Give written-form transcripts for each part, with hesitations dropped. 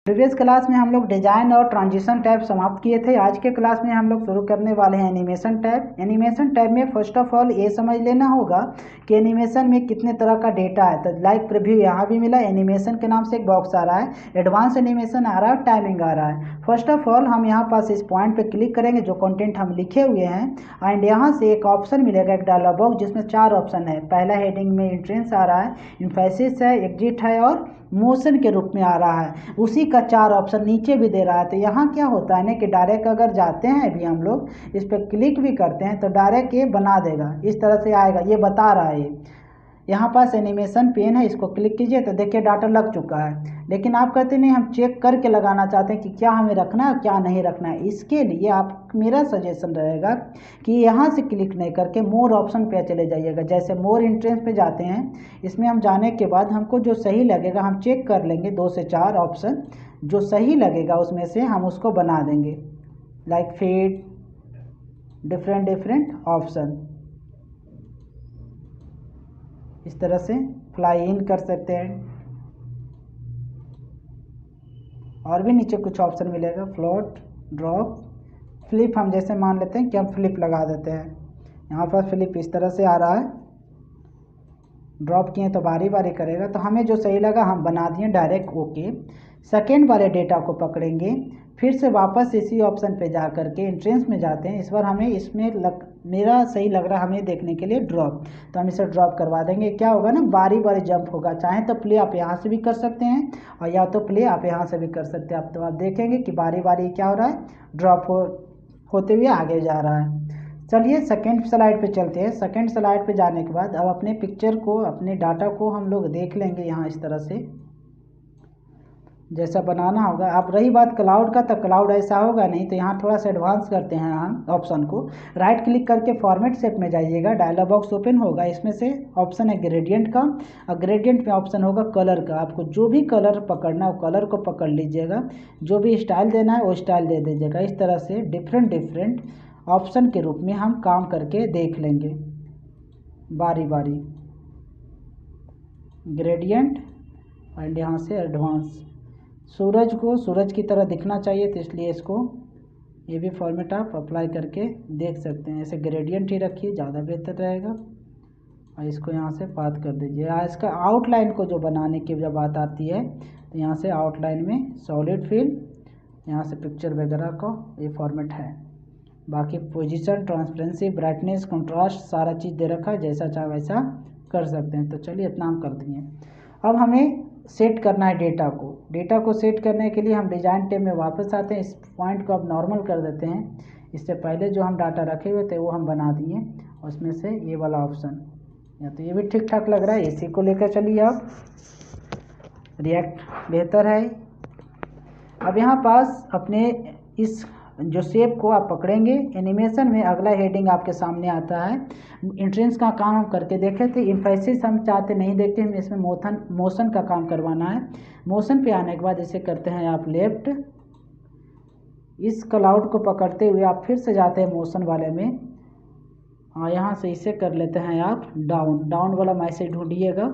Previous class में हम लोग डिजाइन और ट्रांजिशन टैब समाप्त किए थे। आज के क्लास में हम लोग शुरू करने वाले हैं एनिमेशन टैब। एनिमेशन टैब में फर्स्ट ऑफ ऑल ये समझ लेना होगा कि एनिमेशन में कितने तरह का डेटा है। तो लाइक प्रीव्यू यहाँ भी मिला, एनिमेशन के नाम से एक बॉक्स आ रहा है, एडवांस एनिमेशन आ रहा है, टाइमिंग आ रहा है। फर्स्ट ऑफ ऑल हम यहाँ पास इस पॉइंट पे क्लिक करेंगे जो कंटेंट हम लिखे हुए हैं एंड यहाँ से एक ऑप्शन मिलेगा, एक डायलॉग बॉक्स जिसमें 4 ऑप्शन है। पहला हेडिंग में एंट्रेंस आ रहा है, एम्फेसिस है, एग्जिट है और मोशन के रूप में आ रहा है। उसी का 4 ऑप्शन नीचे भी दे रहा है। तो यहाँ क्या होता है ना कि डायरेक्ट अगर जाते हैं अभी हम लोग इस पर क्लिक भी करते हैं तो डायरेक्ट ये बना देगा, इस तरह से आएगा, ये बता रहा है। यहाँ पास एनिमेशन पेन है, इसको क्लिक कीजिए तो देखिए डाटा लग चुका है। लेकिन आप कहते नहीं, हम चेक करके लगाना चाहते हैं कि क्या हमें रखना है क्या नहीं रखना है। इसके लिए आप मेरा सजेशन रहेगा कि यहाँ से क्लिक नहीं करके मोर ऑप्शन पे चले जाइएगा। जैसे मोर एंट्रेंस पे जाते हैं, इसमें हम जाने के बाद हमको जो सही लगेगा हम चेक कर लेंगे, 2 से 4 ऑप्शन जो सही लगेगा उसमें से हम उसको बना देंगे। लाइक फीड, डिफरेंट ऑप्शन, इस तरह से फ्लाई इन कर सकते हैं। और भी नीचे कुछ ऑप्शन मिलेगा, फ्लोट, ड्रॉप, फ्लिप। हम जैसे मान लेते हैं कि हम फ्लिप लगा देते हैं, यहाँ पर फ्लिप इस तरह से आ रहा है। ड्रॉप किए तो बारी बारी करेगा। तो हमें जो सही लगा हम बना दिए डायरेक्ट ओके। सेकेंड वाले डेटा को पकड़ेंगे, फिर से वापस इसी ऑप्शन पे जा करके एंट्रेंस में जाते हैं। इस बार हमें इसमें मेरा सही लग रहा है हमें देखने के लिए ड्रॉप, तो हम इसे ड्रॉप करवा देंगे। क्या होगा ना, बारी बारी जंप होगा। चाहे तो प्ले आप यहाँ से भी कर सकते हैं और या तो प्ले आप यहाँ से भी कर सकते हैं। तो आप देखेंगे कि बारी बारी क्या हो रहा है, ड्रॉप होते हुए आगे जा रहा है। चलिए सेकेंड स्लाइड पे चलते हैं। सेकेंड स्लाइड पे जाने के बाद अब अपने पिक्चर को, अपने डाटा को हम लोग देख लेंगे यहाँ इस तरह से जैसा बनाना होगा। अब रही बात क्लाउड का, तो क्लाउड ऐसा होगा नहीं। तो यहाँ थोड़ा सा एडवांस करते हैं हम ऑप्शन को, राइट क्लिक करके फॉर्मेट शेप में जाइएगा, डायलॉग बॉक्स ओपन होगा। इसमें से ऑप्शन है ग्रेडियंट का, और ग्रेडियंट में ऑप्शन होगा कलर का। आपको जो भी कलर पकड़ना है वो कलर को पकड़ लीजिएगा, जो भी स्टाइल देना है वो स्टाइल दे दीजिएगा। इस तरह से डिफरेंट ऑप्शन के रूप में हम काम करके देख लेंगे बारी बारी। ग्रेडियंट एंड यहाँ से एडवांस, सूरज को सूरज की तरह दिखना चाहिए तो इसलिए इसको ये भी फॉर्मेट आप अप्लाई करके देख सकते हैं। ऐसे ग्रेडियंट ही रखिए, ज़्यादा बेहतर रहेगा। और इसको यहाँ से पाथ कर दीजिए। इसका आउटलाइन को जो बनाने की जब बात आती है तो यहाँ से आउटलाइन में सॉलिड फिल, यहाँ से पिक्चर वगैरह का ये फॉर्मेट है। बाकी पोजीशन, ट्रांसपेरेंसी, ब्राइटनेस, कंट्रास्ट सारा चीज़ दे रखा है, जैसा चाहे वैसा कर सकते हैं। तो चलिए इतना हम कर दिए। अब हमें सेट करना है डेटा को। डेटा को सेट करने के लिए हम डिजाइन टैब में वापस आते हैं। इस पॉइंट को अब नॉर्मल कर देते हैं। इससे पहले जो हम डाटा रखे हुए थे वो हम बना दिए, उसमें से ये वाला ऑप्शन, या तो ये भी ठीक ठाक लग रहा है, इसी को लेकर चलिए। अब रिएक्ट बेहतर है। अब यहाँ पास अपने इस जो शेप को आप पकड़ेंगे, एनिमेशन में अगला हेडिंग आपके सामने आता है। एंट्रेंस का काम हम करके देखे थे, एम्फेसिस हम चाहते नहीं देखते, हम इसमें मोशन का काम करवाना है। मोशन पे आने के बाद इसे करते हैं आप लेफ्ट, इस क्लाउड को पकड़ते हुए आप फिर से जाते हैं मोशन वाले में, और यहाँ से इसे कर लेते हैं आप डाउन। डाउन वाला मैसेज ढूंढिएगा,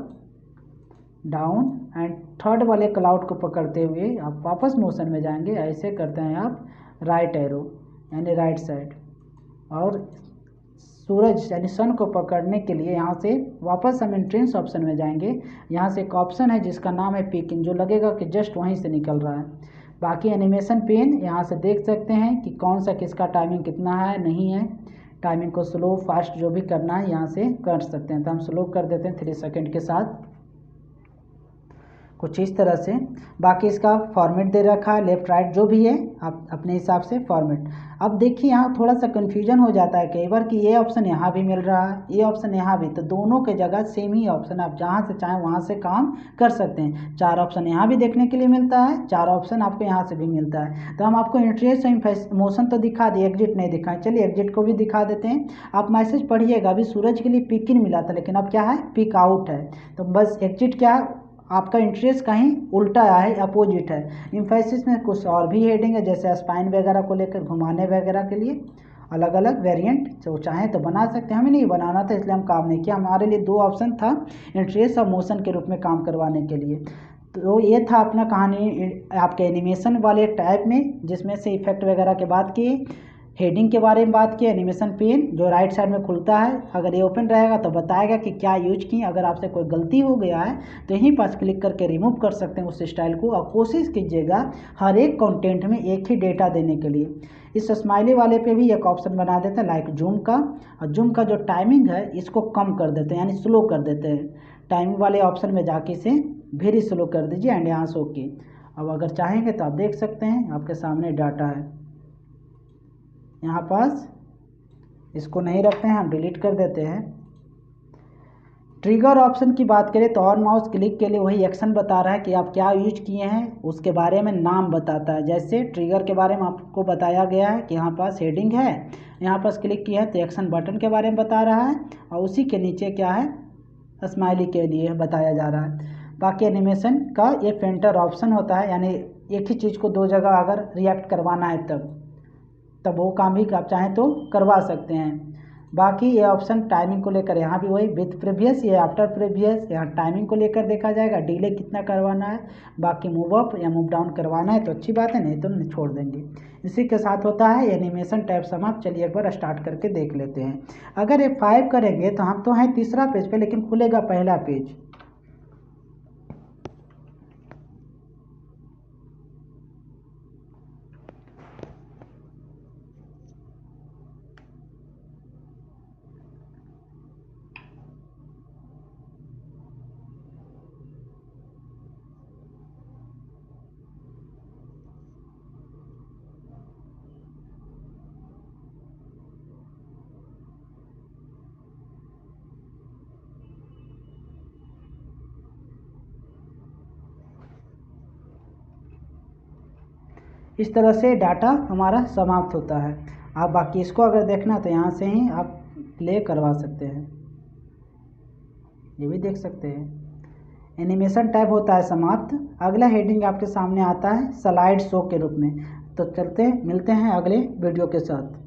डाउन, एंड थर्ड वाले क्लाउड को पकड़ते हुए आप वापस मोशन में जाएंगे। ऐसे करते हैं आप राइट एरो यानी राइट साइड, और सूरज यानी सन को पकड़ने के लिए यहाँ से वापस हम एंट्रेंस ऑप्शन में जाएंगे। यहाँ से एक ऑप्शन है जिसका नाम है पिकिंग, जो लगेगा कि जस्ट वहीं से निकल रहा है। बाकी एनिमेशन पेन यहाँ से देख सकते हैं कि कौन सा किसका टाइमिंग कितना है, नहीं है। टाइमिंग को स्लो फास्ट जो भी करना है यहाँ से कर सकते हैं। तो हम स्लो कर देते हैं 3 सेकेंड के साथ, कुछ इस तरह से। बाकी इसका फॉर्मेट दे रखा है, लेफ्ट राइट जो भी है आप अपने हिसाब से फॉर्मेट। अब देखिए यहाँ थोड़ा सा कन्फ्यूजन हो जाता है कई बार कि ये ऑप्शन यहाँ भी मिल रहा है, ये ऑप्शन यहाँ भी, तो दोनों के जगह सेम ही ऑप्शन, आप जहाँ से चाहें वहाँ से काम कर सकते हैं। 4 ऑप्शन यहाँ भी देखने के लिए मिलता है, 4 ऑप्शन आपको यहाँ से भी मिलता है। तो हम आपको इंटरेस्ट मोशन तो दिखा दिए, एग्जिट नहीं दिखाएं। चलिए एग्जिट को भी दिखा देते हैं। आप मैसेज पढ़िएगा, अभी सूरज के लिए पिक इन मिला था लेकिन अब क्या है, पिक आउट है। तो बस एग्जिट क्या है, आपका इंटरेस्ट कहीं उल्टा है, अपोजिट है। एम्फेसिस में कुछ और भी हेडिंग है, जैसे स्पाइन वगैरह को लेकर घुमाने वगैरह के लिए अलग अलग वेरिएंट जो चाहें तो बना सकते हैं। हमें नहीं बनाना था इसलिए हम काम नहीं किया, हमारे लिए 2 ऑप्शन था इंटरेस्ट और मोशन के रूप में काम करवाने के लिए। तो ये था अपना कहानी आपके एनिमेशन वाले टाइप में, जिसमें से इफेक्ट वगैरह के बात किए, हेडिंग के बारे में बात की, एनिमेशन पेन जो राइट साइड में खुलता है, अगर ये ओपन रहेगा तो बताएगा कि क्या यूज किए। अगर आपसे कोई गलती हो गया है तो यहीं पास क्लिक करके रिमूव कर सकते हैं उस स्टाइल को। और कोशिश कीजिएगा हर एक कंटेंट में एक ही डेटा देने के लिए। इस स्माइली वाले पे भी एक ऑप्शन बना देते हैं लाइक जूम का, और जूम का जो टाइमिंग है इसको कम कर देते हैं, यानी स्लो कर देते हैं। टाइमिंग वाले ऑप्शन में जाके इसे वेरी स्लो कर दीजिए एंड यहाँ से ओके। अब अगर चाहेंगे तो आप देख सकते हैं आपके सामने डाटा है यहाँ पास। इसको नहीं रखते हैं, हम डिलीट कर देते हैं। ट्रिगर ऑप्शन की बात करें तो और माउस क्लिक के लिए वही एक्शन बता रहा है कि आप क्या यूज किए हैं, उसके बारे में नाम बताता है। जैसे ट्रिगर के बारे में आपको बताया गया है कि यहाँ पास हेडिंग है, यहाँ पास क्लिक किया है तो एक्शन बटन के बारे में बता रहा है, और उसी के नीचे क्या है, स्माइली के लिए बताया जा रहा है। बाकी एनिमेशन का ये फेंटर ऑप्शन होता है, यानी एक ही चीज़ को दो जगह अगर रिएक्ट करवाना है तब वो काम भी आप चाहें तो करवा सकते हैं। बाकी ये ऑप्शन टाइमिंग को लेकर यहाँ भी वही विथ प्रीवियस, ये आफ्टर प्रीवियस, यहाँ टाइमिंग को लेकर देखा जाएगा, डिले कितना करवाना है। बाकी मूव अप या मूव डाउन करवाना है तो अच्छी बात है, नहीं तो छोड़ देंगे। इसी के साथ होता है एनिमेशन टैब समाप्त। चलिए एक बार स्टार्ट करके देख लेते हैं। अगर ये 5 करेंगे तो हम तो हैं तीसरा पेज पे, लेकिन खुलेगा पहला पेज। इस तरह से डाटा हमारा समाप्त होता है। आप बाकी इसको अगर देखना तो यहाँ से ही आप प्ले करवा सकते हैं, ये भी देख सकते हैं। एनिमेशन टैब होता है समाप्त। अगला हेडिंग आपके सामने आता है स्लाइड शो के रूप में। तो चलते मिलते हैं अगले वीडियो के साथ।